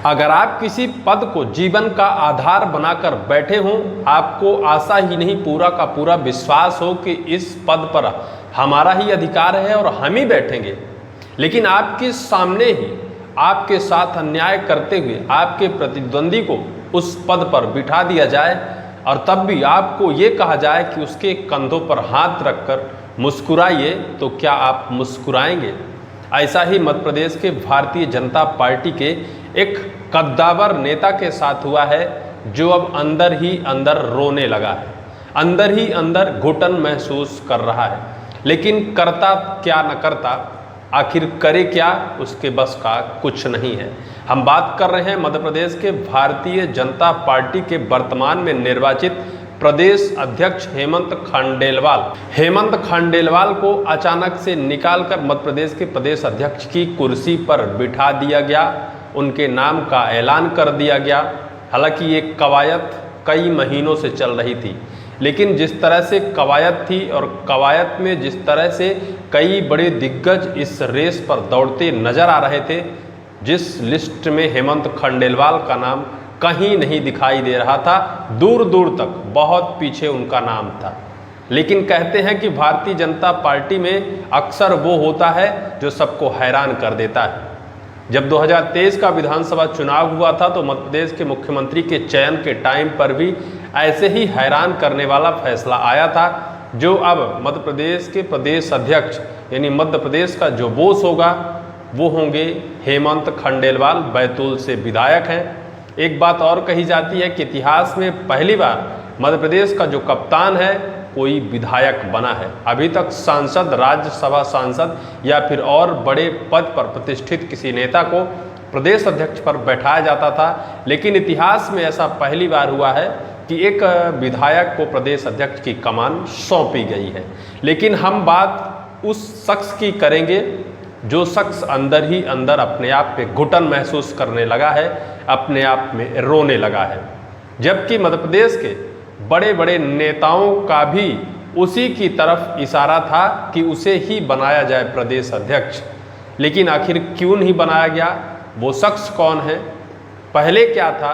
अगर आप किसी पद को जीवन का आधार बनाकर बैठे हों, आपको आशा ही नहीं पूरा का पूरा विश्वास हो कि इस पद पर हमारा ही अधिकार है और हम ही बैठेंगे, लेकिन आपके सामने ही आपके साथ अन्याय करते हुए आपके प्रतिद्वंदी को उस पद पर बिठा दिया जाए और तब भी आपको ये कहा जाए कि उसके कंधों पर हाथ रखकर मुस्कुराइए, तो क्या आप मुस्कुराएंगे? ऐसा ही मध्य प्रदेश के भारतीय जनता पार्टी के एक कद्दावर नेता के साथ हुआ है, जो अब अंदर ही अंदर रोने लगा है, अंदर ही अंदर घुटन महसूस कर रहा है, लेकिन करता क्या न करता, आखिर करे क्या, उसके बस का कुछ नहीं है। हम बात कर रहे हैं मध्य प्रदेश के भारतीय जनता पार्टी के वर्तमान में निर्वाचित प्रदेश अध्यक्ष हेमंत खंडेलवाल को अचानक से निकालकर मध्य प्रदेश के प्रदेश अध्यक्ष की कुर्सी पर बिठा दिया गया, उनके नाम का ऐलान कर दिया गया। हालांकि ये कवायद कई महीनों से चल रही थी, लेकिन जिस तरह से कवायद थी और कवायद में जिस तरह से कई बड़े दिग्गज इस रेस पर दौड़ते नजर आ रहे थे, जिस लिस्ट में हेमंत खंडेलवाल का नाम कहीं नहीं दिखाई दे रहा था, दूर दूर तक बहुत पीछे उनका नाम था। लेकिन कहते हैं कि भारतीय जनता पार्टी में अक्सर वो होता है जो सबको हैरान कर देता है। जब 2023 का विधानसभा चुनाव हुआ था तो मध्य प्रदेश के मुख्यमंत्री के चयन के टाइम पर भी ऐसे ही हैरान करने वाला फैसला आया था, जो अब मध्य प्रदेश के प्रदेश अध्यक्ष यानी मध्य प्रदेश का जो बॉस होगा वो होंगे हेमंत खंडेलवाल, बैतूल से विधायक हैं। एक बात और कही जाती है कि इतिहास में पहली बार मध्य प्रदेश का जो कप्तान है कोई विधायक बना है। अभी तक सांसद, राज्यसभा सांसद या फिर और बड़े पद पर प्रतिष्ठित किसी नेता को प्रदेश अध्यक्ष पर बैठाया जाता था, लेकिन इतिहास में ऐसा पहली बार हुआ है कि एक विधायक को प्रदेश अध्यक्ष की कमान सौंपी गई है। लेकिन हम बात उस शख्स की करेंगे जो शख्स अंदर ही अंदर अपने आप पे घुटन महसूस करने लगा है, अपने आप में रोने लगा है, जबकि मध्य प्रदेश के बड़े बड़े नेताओं का भी उसी की तरफ इशारा था कि उसे ही बनाया जाए प्रदेश अध्यक्ष। लेकिन आखिर क्यों नहीं बनाया गया? वो शख्स कौन है, पहले क्या था,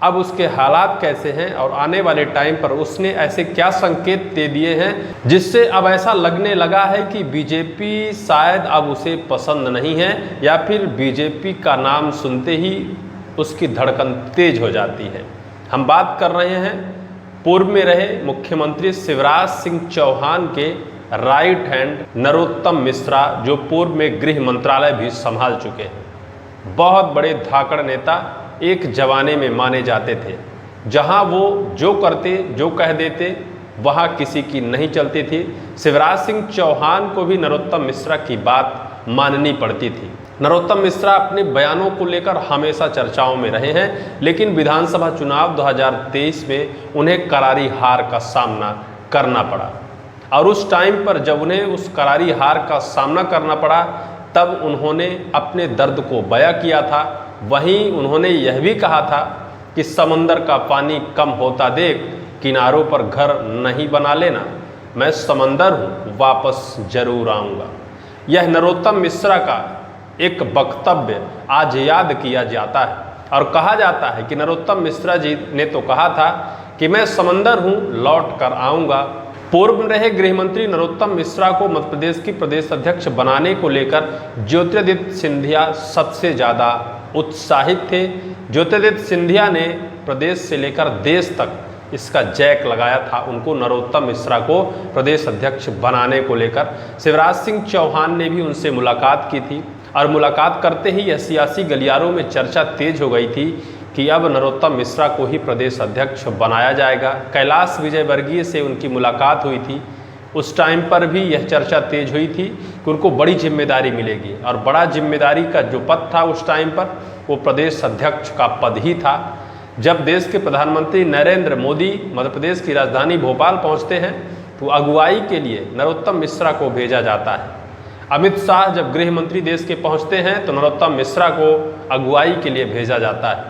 अब उसके हालात कैसे हैं और आने वाले टाइम पर उसने ऐसे क्या संकेत दे दिए हैं जिससे अब ऐसा लगने लगा है कि बीजेपी शायद अब उसे पसंद नहीं है, या फिर बीजेपी का नाम सुनते ही उसकी धड़कन तेज हो जाती है। हम बात कर रहे हैं पूर्व में रहे मुख्यमंत्री शिवराज सिंह चौहान के राइट हैंड नरोत्तम मिश्रा, जो पूर्व में गृह मंत्रालय भी संभाल चुके हैं। बहुत बड़े धाकड़ नेता एक जमाने में माने जाते थे, जहां वो जो करते, जो कह देते, वहां किसी की नहीं चलती थी। शिवराज सिंह चौहान को भी नरोत्तम मिश्रा की बात माननी पड़ती थी। नरोत्तम मिश्रा अपने बयानों को लेकर हमेशा चर्चाओं में रहे हैं, लेकिन विधानसभा चुनाव 2023 में उन्हें करारी हार का सामना करना पड़ा। और उस टाइम पर जब उन्हें उस करारी हार का सामना करना पड़ा, तब उन्होंने अपने दर्द को बयां किया था। वहीं उन्होंने यह भी कहा था कि समंदर का पानी कम होता देख किनारों पर घर नहीं बना लेना, मैं समंदर हूँ, वापस जरूर आऊँगा। यह नरोत्तम मिश्रा का एक वक्तव्य आज याद किया जाता है और कहा जाता है कि नरोत्तम मिश्रा जी ने तो कहा था कि मैं समंदर हूँ, लौट कर आऊँगा। पूर्व में रहे गृह मंत्री नरोत्तम मिश्रा को मध्य प्रदेश की प्रदेश अध्यक्ष बनाने को लेकर ज्योतिरादित्य सिंधिया सबसे ज़्यादा उत्साहित थे। ज्योतिरादित्य सिंधिया ने प्रदेश से लेकर देश तक इसका जैक लगाया था उनको नरोत्तम मिश्रा को प्रदेश अध्यक्ष बनाने को लेकर। शिवराज सिंह चौहान ने भी उनसे मुलाकात की थी और मुलाकात करते ही यह सियासी गलियारों में चर्चा तेज हो गई थी कि अब नरोत्तम मिश्रा को ही प्रदेश अध्यक्ष बनाया जाएगा। कैलाश विजयवर्गीय से उनकी मुलाकात हुई थी, उस टाइम पर भी यह चर्चा तेज हुई थी कि उनको बड़ी जिम्मेदारी मिलेगी, और बड़ा जिम्मेदारी का जो पद था उस टाइम पर वो प्रदेश अध्यक्ष का पद ही था। जब देश के प्रधानमंत्री नरेंद्र मोदी मध्य प्रदेश की राजधानी भोपाल पहुंचते हैं तो अगुवाई के लिए नरोत्तम मिश्रा को भेजा जाता है। अमित शाह जब गृह मंत्री देश के पहुंचते हैं तो नरोत्तम मिश्रा को अगुवाई के लिए भेजा जाता है।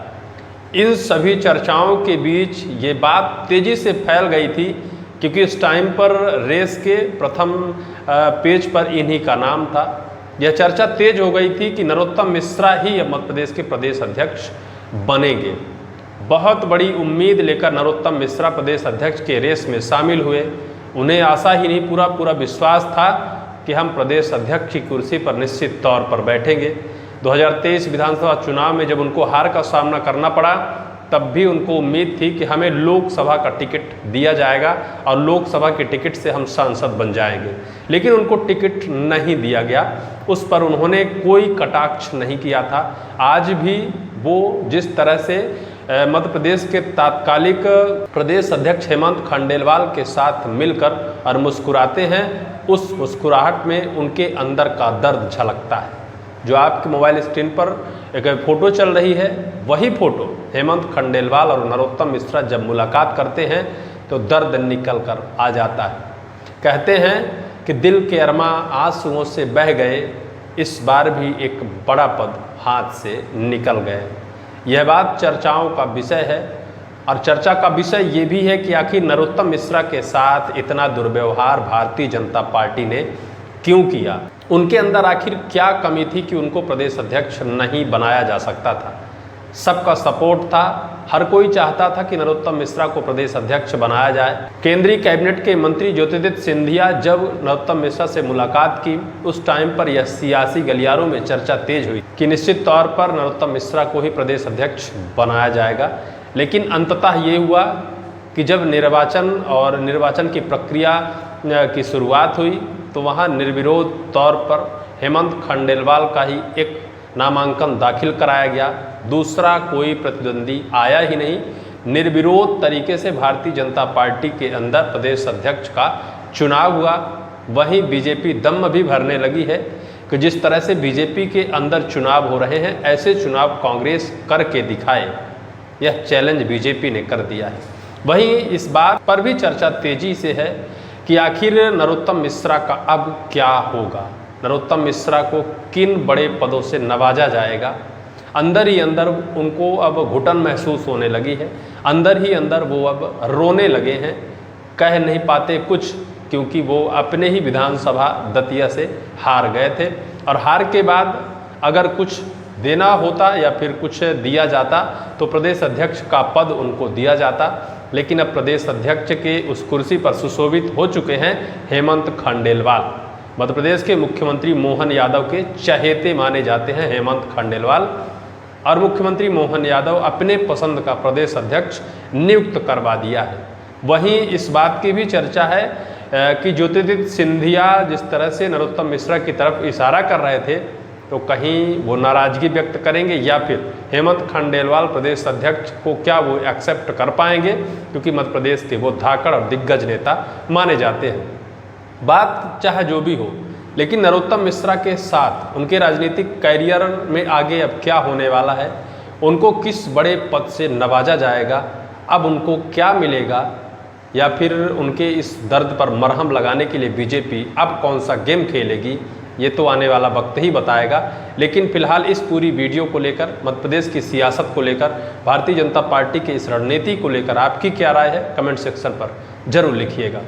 इन सभी चर्चाओं के बीच ये बात तेज़ी से फैल गई थी क्योंकि इस टाइम पर रेस के प्रथम पेज पर इन्हीं का नाम था। यह चर्चा तेज हो गई थी कि नरोत्तम मिश्रा ही अब मध्य प्रदेश के प्रदेश अध्यक्ष बनेंगे। बहुत बड़ी उम्मीद लेकर नरोत्तम मिश्रा प्रदेश अध्यक्ष के रेस में शामिल हुए। उन्हें आशा ही नहीं, पूरा विश्वास था कि हम प्रदेश अध्यक्ष की कुर्सी पर निश्चित तौर पर बैठेंगे। 2023 विधानसभा चुनाव में जब उनको हार का सामना करना पड़ा, तब भी उनको उम्मीद थी कि हमें लोकसभा का टिकट दिया जाएगा और लोकसभा के टिकट से हम सांसद बन जाएंगे, लेकिन उनको टिकट नहीं दिया गया। उस पर उन्होंने कोई कटाक्ष नहीं किया था। आज भी वो जिस तरह से मध्य प्रदेश के तात्कालिक प्रदेश अध्यक्ष हेमंत खंडेलवाल के साथ मिलकर और मुस्कुराते हैं, उस मुस्कुराहट में उनके अंदर का दर्द झलकता है। जो आपके मोबाइल स्क्रीन पर एक फ़ोटो चल रही है, वही फ़ोटो हेमंत खंडेलवाल और नरोत्तम मिश्रा जब मुलाकात करते हैं तो दर्द निकल कर आ जाता है। कहते हैं कि दिल के अरमा आंसुओं से बह गए, इस बार भी एक बड़ा पद हाथ से निकल गए। यह बात चर्चाओं का विषय है और चर्चा का विषय ये भी है कि आखिर नरोत्तम मिश्रा के साथ इतना दुर्व्यवहार भारतीय जनता पार्टी ने क्यों किया। उनके अंदर आखिर क्या कमी थी कि उनको प्रदेश अध्यक्ष नहीं बनाया जा सकता था। सबका सपोर्ट था, हर कोई चाहता था कि नरोत्तम मिश्रा को प्रदेश अध्यक्ष बनाया जाए। केंद्रीय कैबिनेट के मंत्री ज्योतिरादित्य सिंधिया जब नरोत्तम मिश्रा से मुलाकात की, उस टाइम पर यह सियासी गलियारों में चर्चा तेज हुई कि निश्चित तौर पर नरोत्तम मिश्रा को ही प्रदेश अध्यक्ष बनाया जाएगा। लेकिन अंततः ये हुआ कि जब निर्वाचन की प्रक्रिया की शुरुआत हुई तो वहाँ निर्विरोध तौर पर हेमंत खंडेलवाल का ही एक नामांकन दाखिल कराया गया। दूसरा कोई प्रतिद्वंदी आया ही नहीं। निर्विरोध तरीके से भारतीय जनता पार्टी के अंदर प्रदेश अध्यक्ष का चुनाव हुआ। वहीं बीजेपी दम भी भरने लगी है कि जिस तरह से बीजेपी के अंदर चुनाव हो रहे हैं, ऐसे चुनाव कांग्रेस करके दिखाए। यह चैलेंज बीजेपी ने कर दिया है। वहीं इस बात पर भी चर्चा तेजी से है कि आखिर नरोत्तम मिश्रा का अब क्या होगा। नरोत्तम मिश्रा को किन बड़े पदों से नवाजा जाएगा। अंदर ही अंदर उनको अब घुटन महसूस होने लगी है। अंदर ही अंदर वो अब रोने लगे हैं। कह नहीं पाते कुछ, क्योंकि वो अपने ही विधानसभा दतिया से हार गए थे और हार के बाद अगर कुछ देना होता या फिर कुछ दिया जाता तो प्रदेश अध्यक्ष का पद उनको दिया जाता। लेकिन अब प्रदेश अध्यक्ष के उस कुर्सी पर सुशोभित हो चुके हैं हेमंत खंडेलवाल। मध्य प्रदेश के मुख्यमंत्री मोहन यादव के चहेते माने जाते हैं हेमंत खंडेलवाल, और मुख्यमंत्री मोहन यादव अपने पसंद का प्रदेश अध्यक्ष नियुक्त करवा दिया है। वहीं इस बात की भी चर्चा है कि ज्योतिरादित्य सिंधिया जिस तरह से नरोत्तम मिश्रा की तरफ इशारा कर रहे थे, तो कहीं वो नाराज़गी व्यक्त करेंगे या फिर हेमंत खंडेलवाल प्रदेश अध्यक्ष को क्या वो एक्सेप्ट कर पाएंगे, क्योंकि मध्य प्रदेश के वो धाकड़ और दिग्गज नेता माने जाते हैं। बात चाहे जो भी हो, लेकिन नरोत्तम मिश्रा के साथ उनके राजनीतिक कैरियर में आगे अब क्या होने वाला है, उनको किस बड़े पद से नवाजा जाएगा, अब उनको क्या मिलेगा, या फिर उनके इस दर्द पर मरहम लगाने के लिए बीजेपी अब कौन सा गेम खेलेगी, ये तो आने वाला वक्त ही बताएगा। लेकिन फिलहाल इस पूरी वीडियो को लेकर, मध्य प्रदेश की सियासत को लेकर, भारतीय जनता पार्टी की इस रणनीति को लेकर आपकी क्या राय है, कमेंट सेक्शन पर जरूर लिखिएगा।